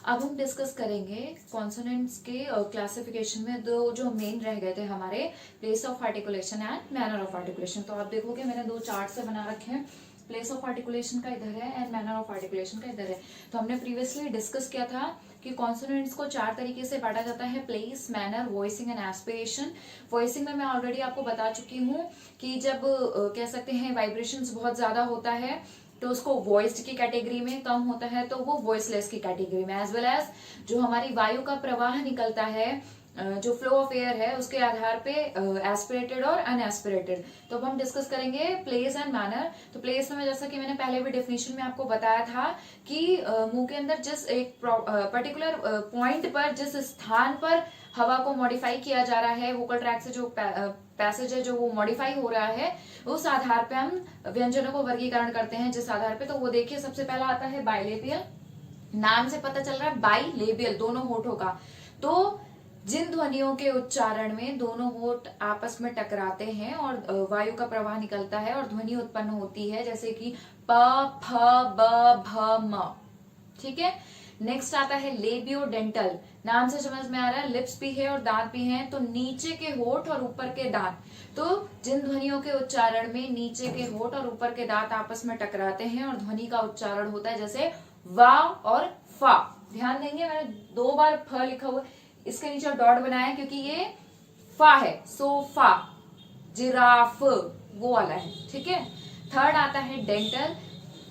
अब हम डिस्कस करेंगे कॉन्सोनेंट्स के क्लासिफिकेशन में दो जो मेन रह गए थे हमारे, place of articulation and manner of articulation. तो आप देखोगे मैंने दो चार्ट से बना रखे हैं, प्लेस ऑफ आर्टिकुलेशन का इधर है एंड मैनर ऑफ आर्टिकुलेशन का इधर है। तो हमने प्रीवियसली डिस्कस किया था कि कॉन्सोनेंट्स को चार तरीके से बांटा जाता है, place, manner, voicing and aspiration. Voicing में मैं ऑलरेडी आपको बता चुकी हूँ कि जब कह सकते हैं वाइब्रेशंस बहुत ज्यादा होता है तो उसको वॉइस्ड की कैटेगरी में, कम होता है तो वो वॉइसलेस की कैटेगरी में। एज वेल एज जो हमारी वायु का प्रवाह निकलता है, जो फ्लो ऑफ एयर है, उसके आधार पे एस्पिरेटेड और अनएस्पिरेटेड। तो अब हम डिस्कस करेंगे प्लेस एंड मैनर। तो प्लेस में जैसा कि मैंने पहले भी डेफिनेशन में आपको बताया था कि मुंह के अंदर जिस एक पर्टिकुलर पॉइंट पर, जिस स्थान पर हवा को मॉडिफाई किया जा रहा है, वोकल ट्रैक से जो पैसेज है जो वो मॉडिफाई हो रहा है, उस आधार पे हम व्यंजनों को वर्गीकरण करते हैं। जिस आधार पे, तो वो देखिए सबसे पहला आता है बाइलेबियल। नाम से पता चल रहा है बाइलेबियल, दोनों होठों का। तो जिन ध्वनियों के उच्चारण में दोनों होठ आपस में टकराते हैं और वायु का प्रवाह निकलता है और ध्वनि उत्पन्न होती है, जैसे कि प, फ, ब, भ, म। ठीक है। नेक्स्ट आता है लेबियोडेंटल। नाम से समझ में आ रहा है लिप्स भी है और दांत भी हैं, तो नीचे के होठ और ऊपर के दांत। तो जिन ध्वनियों के उच्चारण में नीचे के होठ और ऊपर के दांत आपस में टकराते हैं और ध्वनि का उच्चारण होता है, जैसे वा और फा। ध्यान देंगे मैंने दो बार फ लिखा हुआ, इसके नीचे डॉट बनाया है क्योंकि ये फा है। सोफा, जिराफ, वो वाला है। ठीक है। थर्ड आता है डेंटल।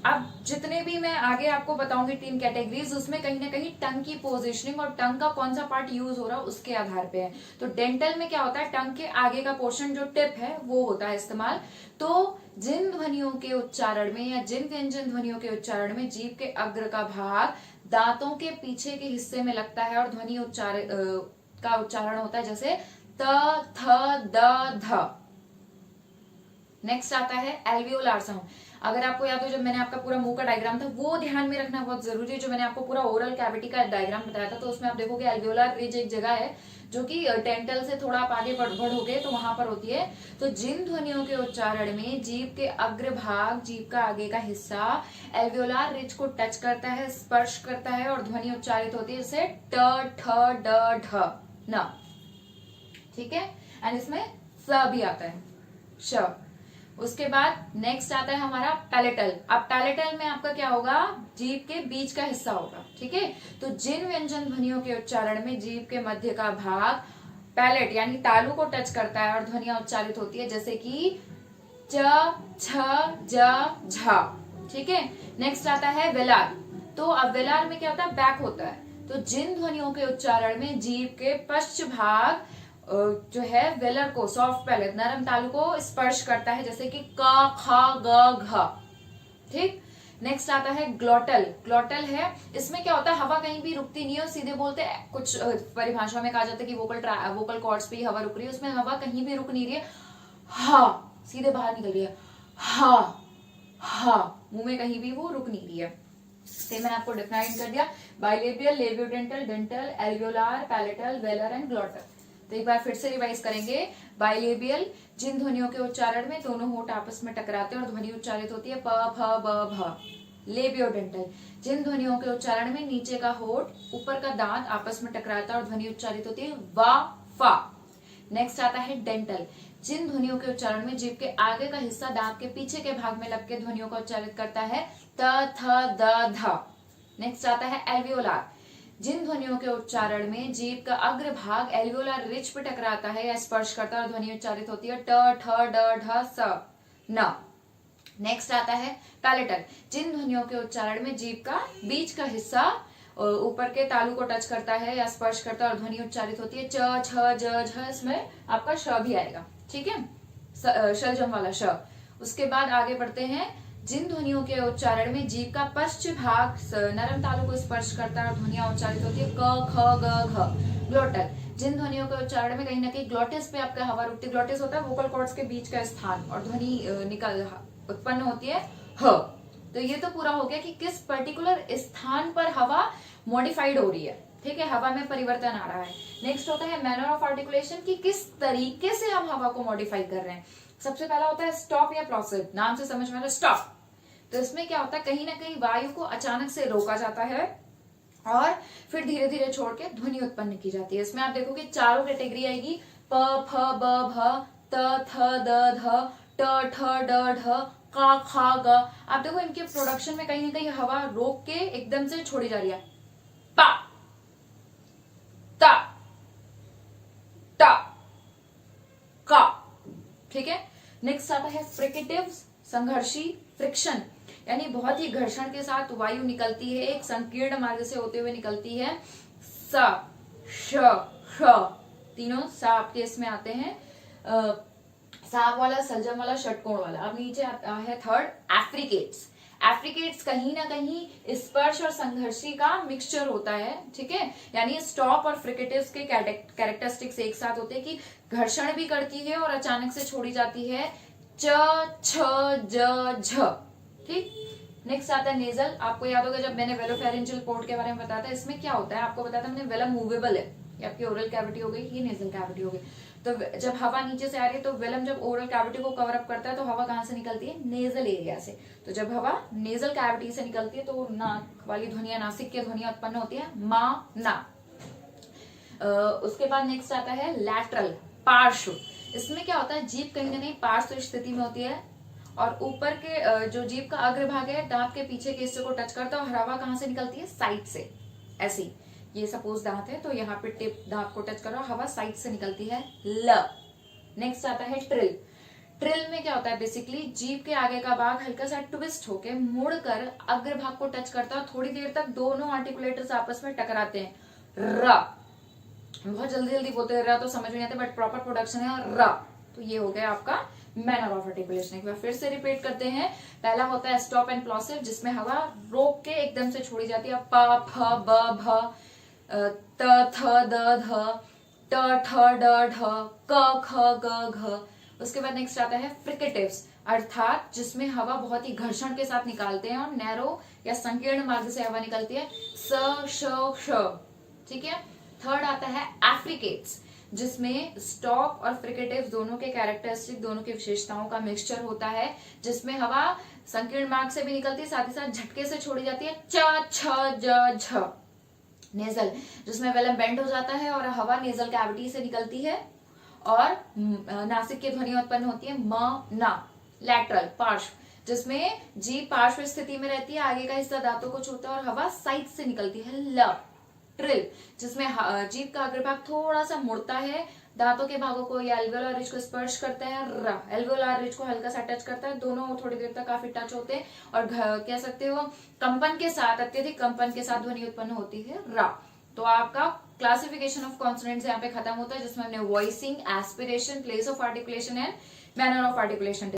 अब जितने भी मैं आगे आपको बताऊंगी तीन कैटेगरीज, उसमें कहीं ना कहीं टंग की पोजीशनिंग और टंग का कौन सा पार्ट यूज हो रहा है उसके आधार पे है। तो डेंटल में क्या होता है, टंग के आगे का पोर्शन जो टिप है वो होता है इस्तेमाल। तो जिन ध्वनियों के उच्चारण में या जिन व्यंजन ध्वनियों के उच्चारण में जीभ के अग्र का भाग दांतों के पीछे के हिस्से में लगता है और ध्वनि का उच्चारण होता है, जैसे त, थ, द, ध। नेक्स्ट आता है एल्वियोलार साउंड। अगर आपको याद हो जब मैंने आपका पूरा मुंह का डायग्राम था, वो ध्यान में रखना बहुत जरूरी है। जो मैंने आपको पूरा ओरल कैविटी का डायग्राम बताया था, तो उसमें आप देखोगे एल्वियोलार रिज एक जगह है जो कि टेंटल से थोड़ा आप आगे बढ़ोगे तो वहां पर होती है। तो जिन ध्वनियों के उच्चारण में जीभ के अग्र भाग, जीभ का आगे का हिस्सा एल्वियोलार रिज को टच करता है, स्पर्श करता है और ध्वनि उच्चारित होती है, जैसे ट, ठ, ड, ढ, न। ठीक है। एंड इसमें स भी आता है, श। उसके बाद नेक्स्ट आता है हमारा पैलेटल। अब पैलेटल में आपका क्या होगा, जीभ के बीच का हिस्सा होगा। ठीक है। तो जिन व्यंजन ध्वनियों के उच्चारण में जीभ के मध्य का भाग पैलेट यानी तालू को टच करता है और ध्वनियां उच्चारित होती है, जैसे कि च, छ, ज, झ। ठीक है। नेक्स्ट आता है वेलार। तो अब वेलार में क्या होता है, बैक होता है। तो जिन ध्वनियों के उच्चारण में जीभ के पश्च भाग जो है वेलर को, सॉफ्ट पैलेट, नरम तालू को स्पर्श करता है, जैसे कि क, ख, ग, घ। ठीक। नेक्स्ट आता है ग्लॉटल। ग्लॉटल है, इसमें क्या होता है, हवा कहीं भी रुकती नहीं है, सीधे बोलते हैं। कुछ परिभाषा में कहा जाता है कि वोकल कॉर्ड्स पे ही हवा रुक रही है, उसमें हवा कहीं भी रुक नहीं रही है, हा सीधे बाहर निकल रही है, हा हा, मुंह में कहीं भी वो रुक नहीं रही है। तो मैंने आपको डिफाइन कर दिया, bilabial, लेबियोडेंटल, dental, एल्वियोलार, palatal, velar and ग्लॉटल। तो एक बार फिर से रिवाइज करेंगे। बाइलेबियल, जिन ध्वनियों के उच्चारण में दोनों होठ आपस में टकराते हैं और ध्वनि उच्चारित होती है, प, फ, ब, भ। लेबियोडेंटल, जिन ध्वनियों के उच्चारण में नीचे का होठ ऊपर का दांत आपस में टकराता है और ध्वनि उच्चारित होती है, वा, फा। नेक्स्ट आता है डेंटल, जिन ध्वनियों के उच्चारण में जीभ के आगे का हिस्सा दांत के पीछे के भाग में लग के ध्वनियों का उच्चारित करता है, त, थ, द, ध। नेक्स्ट आता है एल्वियोलार, जिन ध्वनियों के उच्चारण में जीभ का अग्र भाग एल्वियोलार रिज पे टकराता है या स्पर्श करता है और ध्वनि उच्चारित होती है, ट, ठ, ड, ढ, स, न। नेक्स्ट आता है पैलेटल, जिन ध्वनियों के उच्चारण में जीभ का बीच का हिस्सा ऊपर के तालू को टच करता है या स्पर्श करता है और ध्वनि उच्चारित होती है, च, छ, ज, झ। इसमें आपका श भी आएगा। ठीक है, शलजम वाला श। उसके बाद आगे बढ़ते हैं, जिन ध्वनियों के उच्चारण में जीभ का पश्च भाग नरम तालू को स्पर्श करता है और ध्वनियां उच्चारित होती है, क, ख, ग, घ। ग्लोटल, जिन ध्वनियों के उच्चारण में कहीं ना कहीं ग्लोटिस पे आपका हवा रुकती, ग्लोटिस होता है वोकल कॉर्ड्स के बीच का स्थान, और ध्वनि उत्पन्न होती है, ह। तो ये तो पूरा हो गया कि किस पर्टिकुलर स्थान पर हवा मॉडिफाइड हो रही है। ठीक है, हवा में परिवर्तन आ रहा है। नेक्स्ट होता है मैनर ऑफ आर्टिकुलेशन, कि किस तरीके से हम हवा को मॉडिफाई कर रहे हैं। सबसे पहला होता है स्टॉप या प्लॉसिड। नाम से समझ में आ रहा है स्टॉप। तो इसमें क्या होता है, कहीं ना कहीं वायु को अचानक से रोका जाता है और फिर धीरे धीरे छोड़ के ध्वनि उत्पन्न की जाती है। इसमें आप देखोगे चारों कैटेगरी आएगी, प फ ब भ त थ द ध ट ठ ड ढ का खा ग। आप देखो इनके प्रोडक्शन में कहीं ना कहीं हवा रोक के एकदम से छोड़ी जा रही है, पा ता टा का। ठीक है, नेक्स्ट आता है फ्रिकेटिव्स, संघर्षी, फ्रिक्शन, यानी बहुत ही घर्षण के साथ वायु निकलती है, एक संकीर्ण मार्ग से होते हुए निकलती है। स श श, तीनों सा आपके इसमें आते हैं, साप वाला, सलजम वाला, षटकोण वाला। अब नीचे आता है थर्ड, एफ्रिकेट्स। एफ्रिकेट्स कहीं ना कहीं स्पर्श और संघर्षी का मिक्सचर होता है। ठीक है, यानी स्टॉप और फ्रिकेटिव्स के कैरेक्टरिस्टिक्स एक साथ होते हैं कि घर्षण भी करती है और अचानक से छोड़ी जाती है। च छ ज झ। ठीक, नेक्स्ट आता है नेजल। आपको याद होगा जब मैंने वेलोफेरेंजियल पोर्ट के बारे में बताया था, इसमें क्या होता है आपको बताया था मैंने, वेलम मूवेबल है, ये आपकी ओरल कैविटी हो गई, ये नेजल कैविटी हो गई। तो जब हवा नीचे से आ रही है तो वेलम जब ओरल कैविटी को कवर अप करता है तो हवा कहां से निकलती है, नेजल एरिया से। तो जब हवा नेजल कैविटी से निकलती है तो नाक वाली ध्वनिया, नासिक की ध्वनिया उत्पन्न होती है, मा ना। उसके बाद नेक्स्ट आता है लैटरल, पार्श्व। इसमें क्या होता है, जीभ कहीं ना कहीं पार्श्व स्थिति में होती है और ऊपर के जो जीभ का अग्रभाग है दांत के पीछे के हिस्से को टच करता है और हवा कहां से निकलती है, साइड से। ऐसी, ये सपोज दांत है तो यहाँ पे टिप दांत को टच करो, हवा साइड से निकलती है, ल। नेक्स्ट आता है ट्रिल। ट्रिल में क्या होता है, बेसिकली जीभ के आगे का भाग हल्का सा ट्विस्ट होके मुड़कर अग्रभाग को टच करता है, थोड़ी देर तक दोनों आर्टिकुलेटर्स आपस में टकराते हैं, र। बहुत जल्दी जल्दी बोलते हैं र तो समझ में नहीं आता, बट प्रॉपर प्रोडक्शन है र। तो ये हो गया आपका मैनर ऑफ आर्टिकुलेशन। एक बार फिर से रिपीट करते हैं। पहला होता है स्टॉप एंड प्लॉसिव, जिसमें हवा रोक के एकदम से छोड़ी जाती है, प फ ब भ त थ द ध ट ठ ड ढ क ख ग घ। उसके बाद नेक्स्ट आता है फ्रिकेटिव्स, अर्थात जिसमें हवा बहुत ही घर्षण के साथ निकालते हैं और नैरो या संकीर्ण मार्ग से हवा निकलती है, स श श। ठीक है, थर्ड आता है एफ्रिकेट्स, जिसमें स्टॉप और फ्रिकेटिव्स दोनों के कैरेक्टरिस्टिक, दोनों की विशेषताओं का मिक्सचर होता है, जिसमें हवा संकीर्ण मार्ग से भी निकलती है, साथ ही साथ झटके से छोड़ी जाती है, च छ ज झ। नेजल, जिसमें वेलम बेंड हो जाता है और हवा नेजल कैविटी से निकलती है और नासिक की ध्वनि उत्पन्न होती है, म ना। लैटरल, पार्श्व, जिसमें जीभ पार्श्व स्थिति में रहती है, आगे का हिस्सा दांतों को छूता है और हवा साइड से निकलती है, ल। ट्रिल, जिसमें जीभ का अग्रभाग थोड़ा सा मुड़ता है, दांतों के भागों को या एल्वेओलार रिज को स्पर्श करता है, र। एल्वेओलार रिज को हल्का सा टच करता है, दोनों थोड़ी देर तक काफी टच होते हैं और कह सकते हो कंपन के साथ, अत्यधिक कंपन के साथ ध्वनि उत्पन्न होती है, रा। तो आपका क्लासिफिकेशन ऑफ कॉन्सोनेंट्स यहाँ पे खत्म होता है, जिसमें हमने voicing, aspiration, place of articulation and manner of articulation